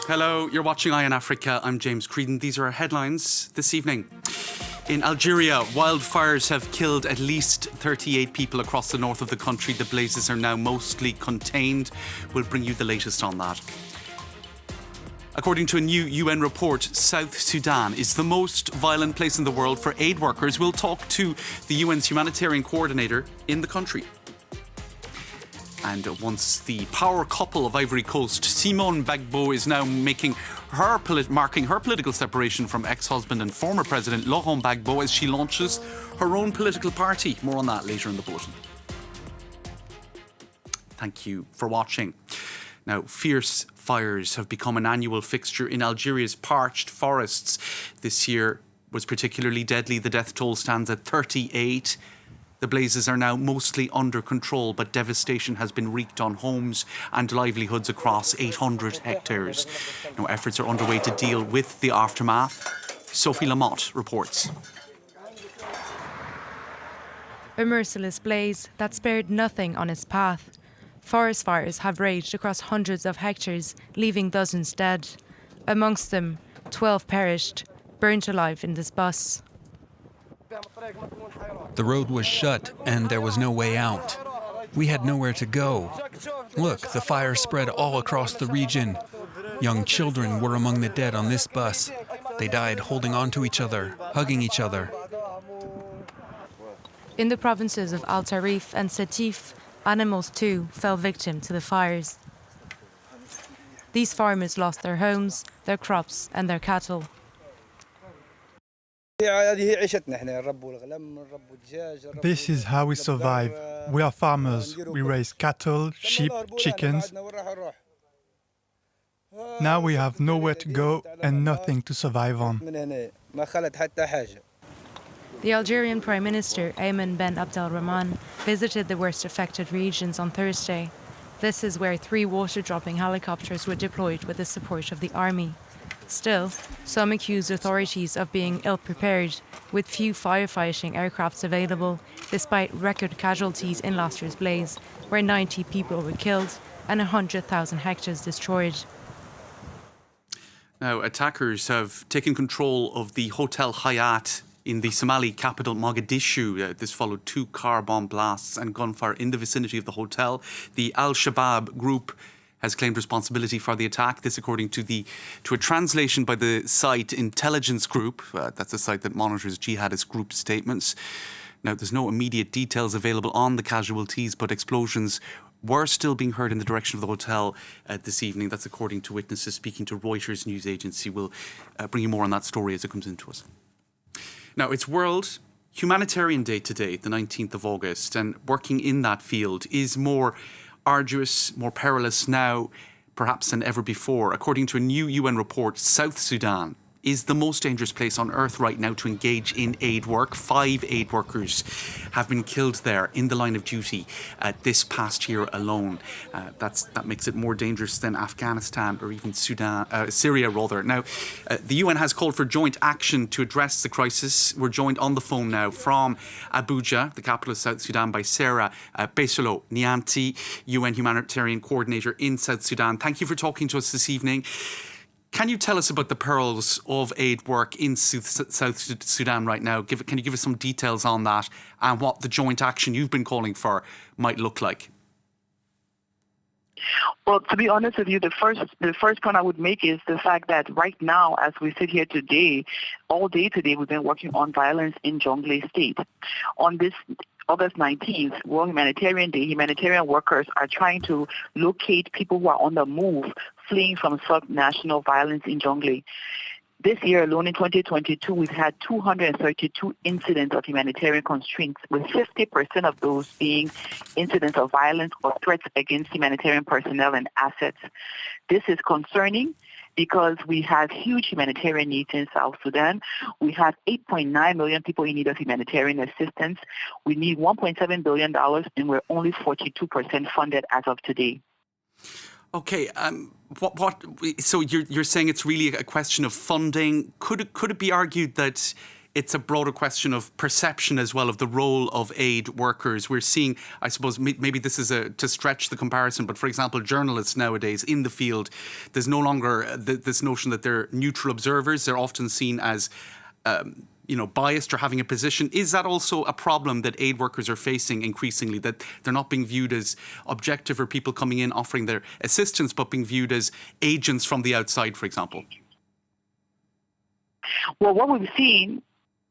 Hello, you're watching Eye on Africa. I'm James Creedon. These are our headlines this evening. In Algeria, wildfires have killed at least 38 people across the north of the country. The blazes are now mostly contained. We'll bring you the latest on that. According to a new UN report, South Sudan is the most violent place in the world for aid workers. We'll talk to the UN's humanitarian coordinator in the country. And once the power couple of Ivory Coast, Simone Gbagbo, is now marking her political separation from ex-husband and former president Laurent Gbagbo as she launches her own political party. More on that later in the bulletin. Thank you for watching. Now, fierce fires have become an annual fixture in Algeria's parched forests. This year was particularly deadly. The death toll stands at 38. The blazes are now mostly under control, but devastation has been wreaked on homes and livelihoods across 800 hectares. Now, efforts are underway to deal with the aftermath. Sophie Lamotte reports. A merciless blaze that spared nothing on its path. Forest fires have raged across hundreds of hectares, leaving dozens dead. Amongst them, 12 perished, burnt alive in this bus. The road was shut and there was no way out. We had nowhere to go. Look, the fire spread all across the region. Young children were among the dead on this bus. They died holding on to each other, hugging each other. In the provinces of Al Tarif and Setif, animals too fell victim to the fires. These farmers lost their homes, their crops and their cattle. This is how we survive. We are farmers. We raise cattle, sheep, chickens. Now we have nowhere to go and nothing to survive on. The Algerian Prime Minister, Ayman Ben Abdelrahman, visited the worst affected regions on Thursday. This is where 3 water-dropping helicopters were deployed with the support of the army. Still, some accuse authorities of being ill-prepared, with few firefighting aircrafts available, despite record casualties in last year's blaze, where 90 people were killed and 100,000 hectares destroyed. Now, attackers have taken control of the Hotel Hayat in the Somali capital, Mogadishu. This followed 2 car bomb blasts and gunfire in the vicinity of the hotel. The Al-Shabaab group has claimed responsibility for the attack. This, according to a translation by the site Intelligence Group. That's a site that monitors jihadist group statements. Now, there's no immediate details available on the casualties, but explosions were still being heard in the direction of the hotel this evening. That's according to witnesses speaking to Reuters news agency. We'll bring you more on that story as it comes into us. Now, it's World Humanitarian Day today, the 19th of August, and working in that field is more arduous, more perilous now, perhaps than ever before. According to a new UN report, South Sudan is the most dangerous place on earth right now to engage in aid work. 5 aid workers have been killed there in the line of duty this past year alone. That makes it more dangerous than Afghanistan or even Syria rather. Now, the UN has called for joint action to address the crisis. We're joined on the phone now from Abuja, the capital of South Sudan, by Sarah Besolo Nianti, UN Humanitarian Coordinator in South Sudan. Thank you for talking to us this evening. Can you tell us about the perils of aid work in South Sudan right now? Can you give us some details on that and what the joint action you've been calling for might look like? Well, to be honest with you, the first point I would make is the fact that right now, as we sit here today, all day today, we've been working on violence in Jonglei State. On this August 19th, World Humanitarian Day, humanitarian workers are trying to locate people who are on the move, fleeing from subnational violence in Jonglei. This year alone, in 2022, we've had 232 incidents of humanitarian constraints, with 50% of those being incidents of violence or threats against humanitarian personnel and assets. This is concerning because we have huge humanitarian needs in South Sudan. We have 8.9 million people in need of humanitarian assistance. We need $1.7 billion, and we're only 42% funded as of today. Okay, so you're saying it's really a question of funding. Could it be argued that it's a broader question of perception as well of the role of aid workers. We're seeing, I suppose, maybe this is to stretch the comparison, but for example, journalists nowadays in the field, there's no longer this notion that they're neutral observers. They're often seen as biased or having a position. Is that also a problem that aid workers are facing increasingly, that they're not being viewed as objective or people coming in offering their assistance, but being viewed as agents from the outside, for example? Well, what we've seen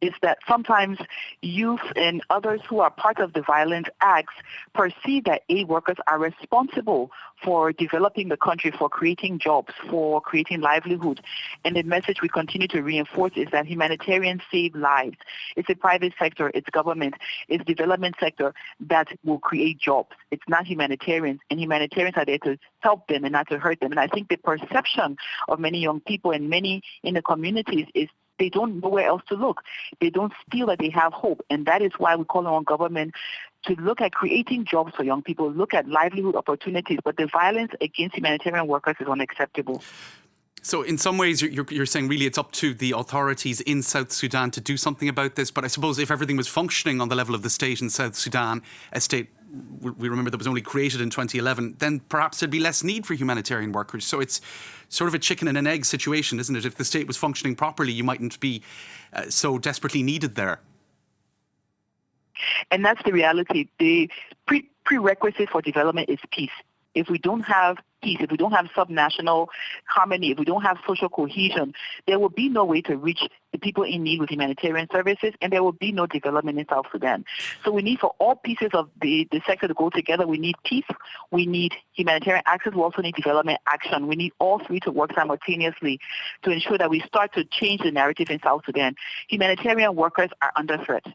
is that sometimes youth and others who are part of the violent acts perceive that aid workers are responsible for developing the country, for creating jobs, for creating livelihood. And the message we continue to reinforce is that humanitarians save lives. It's the private sector, it's government, it's development sector that will create jobs. It's not humanitarians. And humanitarians are there to help them and not to hurt them. And I think the perception of many young people and many in the communities is they don't know where else to look. They don't feel that they have hope. And that is why we call on government to look at creating jobs for young people, look at livelihood opportunities. But the violence against humanitarian workers is unacceptable. So in some ways, you're saying really it's up to the authorities in South Sudan to do something about this. But I suppose if everything was functioning on the level of the state in South Sudan, a state we remember that was only created in 2011, then perhaps there'd be less need for humanitarian workers. So it's sort of a chicken and an egg situation, isn't it? If the state was functioning properly, you mightn't be so desperately needed there. And that's the reality. The prerequisite for development is peace. If we don't have peace, if we don't have subnational harmony, if we don't have social cohesion, there will be no way to reach the people in need with humanitarian services, and there will be no development in South Sudan. So we need for all pieces of the sector to go together. We need peace, we need humanitarian access, we also need development action. We need all three to work simultaneously to ensure that we start to change the narrative in South Sudan. Humanitarian workers are under threat.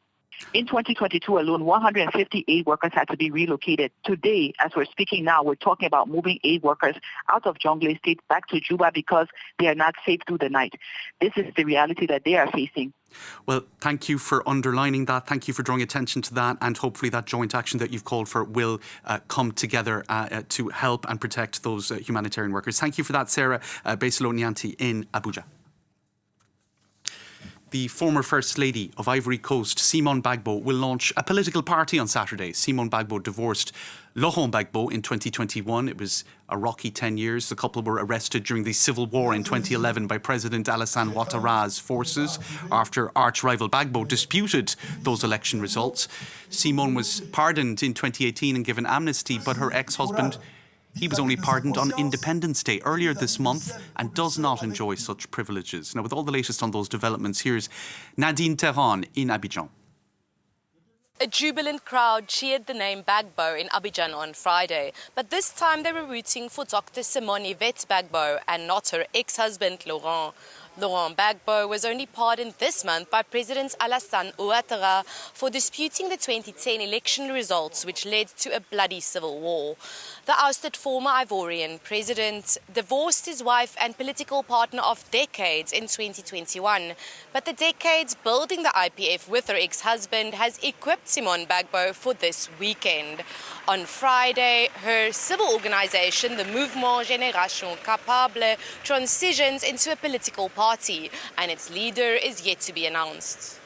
In 2022 alone, 150 aid workers had to be relocated. Today, as we're speaking now, we're talking about moving aid workers out of Jonglei State back to Juba because they are not safe through the night. This is the reality that they are facing. Well, thank you for underlining that. Thank you for drawing attention to that. And hopefully that joint action that you've called for will come together to help and protect those humanitarian workers. Thank you for that, Sarah Baiselo Nyanti in Abuja. The former First Lady of Ivory Coast, Simone Bagbo, will launch a political party on Saturday. Simone Bagbo divorced Laurent Gbagbo in 2021. It was a rocky 10 years. The couple were arrested during the civil war in 2011 by President Alassane Ouattara's forces after arch-rival Gbagbo disputed those election results. Simone was pardoned in 2018 and given amnesty, but her ex-husband, he was only pardoned on Independence Day earlier this month and does not enjoy such privileges. Now, with all the latest on those developments, here's Nadine Terran in Abidjan. A jubilant crowd cheered the name Gbagbo in Abidjan on Friday, but this time they were rooting for Dr. Simone Yvette Gbagbo and not her ex-husband Laurent. Laurent Gbagbo was only pardoned this month by President Alassane Ouattara for disputing the 2010 election results, which led to a bloody civil war. The ousted former Ivorian president divorced his wife and political partner of decades in 2021. But the decades building the IPF with her ex-husband has equipped Simone Gbagbo for this weekend. On Friday, her civil organization, the Mouvement Génération Capable, transitions into a political party, and its leader is yet to be announced.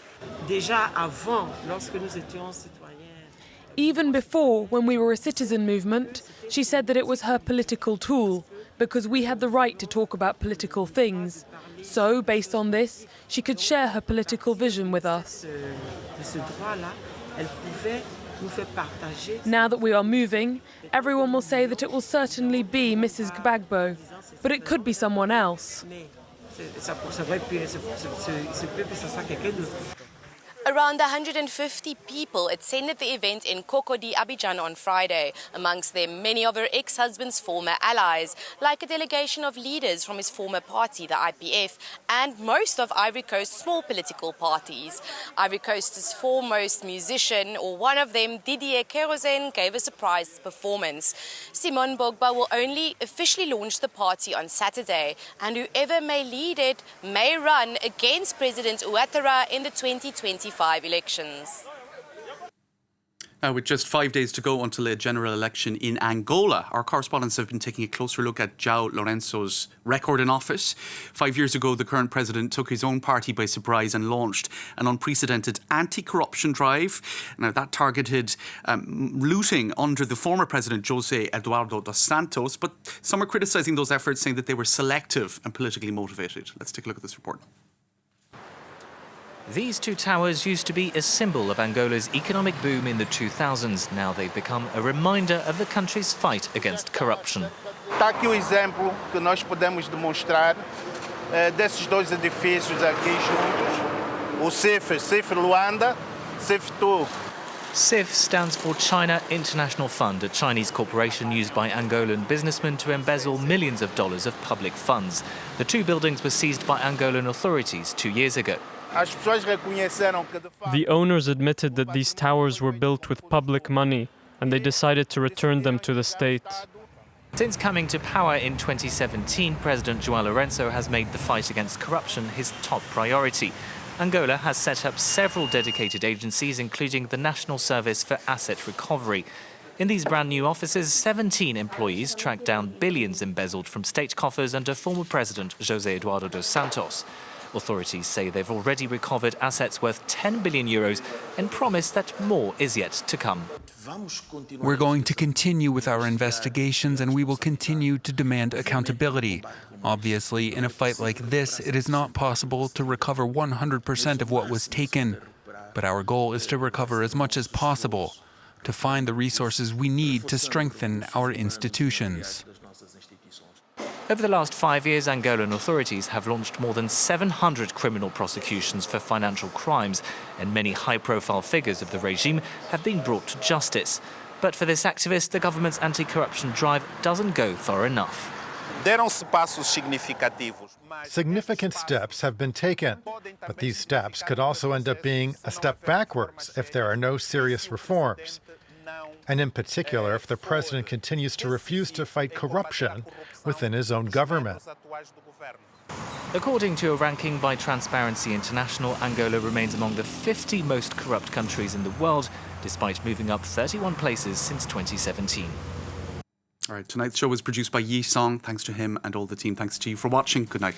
Even before, when we were a citizen movement, she said that it was her political tool, because we had the right to talk about political things. So, based on this, she could share her political vision with us. Now that we are moving, everyone will say that it will certainly be Mrs. Gbagbo, but it could be someone else. Around 150 people attended the event in Cocody, Abidjan on Friday, amongst them many of her ex-husband's former allies, like a delegation of leaders from his former party, the IPF, and most of Ivory Coast's small political parties. Ivory Coast's foremost musician, or one of them, Didier Kerosene, gave a surprise performance. Simone Gbagbo will only officially launch the party on Saturday, and whoever may lead it may run against President Ouattara in the 2025 elections. With just 5 days to go until a general election in Angola, our correspondents have been taking a closer look at João Lourenço's record in office. 5 years ago, the current president took his own party by surprise and launched an unprecedented anti-corruption drive. Now, that targeted looting under the former president, José Eduardo dos Santos, but some are criticising those efforts, saying that they were selective and politically motivated. Let's take a look at this report. These two towers used to be a symbol of Angola's economic boom in the 2000s. Now they've become a reminder of the country's fight against corruption. Está aqui o exemplo que nós podemos demonstrar desses dois edifícios aqui juntos. O CIF Luanda, CIF Tu. CIF stands for China International Fund, a Chinese corporation used by Angolan businessmen to embezzle millions of dollars of public funds. The two buildings were seized by Angolan authorities 2 years ago. The owners admitted that these towers were built with public money, and they decided to return them to the state. Since coming to power in 2017, President João Lourenço has made the fight against corruption his top priority. Angola has set up several dedicated agencies, including the National Service for Asset Recovery. In these brand new offices, 17 employees tracked down billions embezzled from state coffers under former President José Eduardo dos Santos. Authorities say they've already recovered assets worth 10 billion euros and promise that more is yet to come. We're going to continue with our investigations, and we will continue to demand accountability. Obviously, in a fight like this, it is not possible to recover 100% of what was taken. But our goal is to recover as much as possible, to find the resources we need to strengthen our institutions. Over the last 5 years, Angolan authorities have launched more than 700 criminal prosecutions for financial crimes, and many high-profile figures of the regime have been brought to justice. But for this activist, the government's anti-corruption drive doesn't go far enough. Significant steps have been taken, but these steps could also end up being a step backwards if there are no serious reforms. And in particular, if the president continues to refuse to fight corruption within his own government. According to a ranking by Transparency International, Angola remains among the 50 most corrupt countries in the world, despite moving up 31 places since 2017. All right, tonight's show was produced by Yi Song. Thanks to him and all the team. Thanks to you for watching. Good night.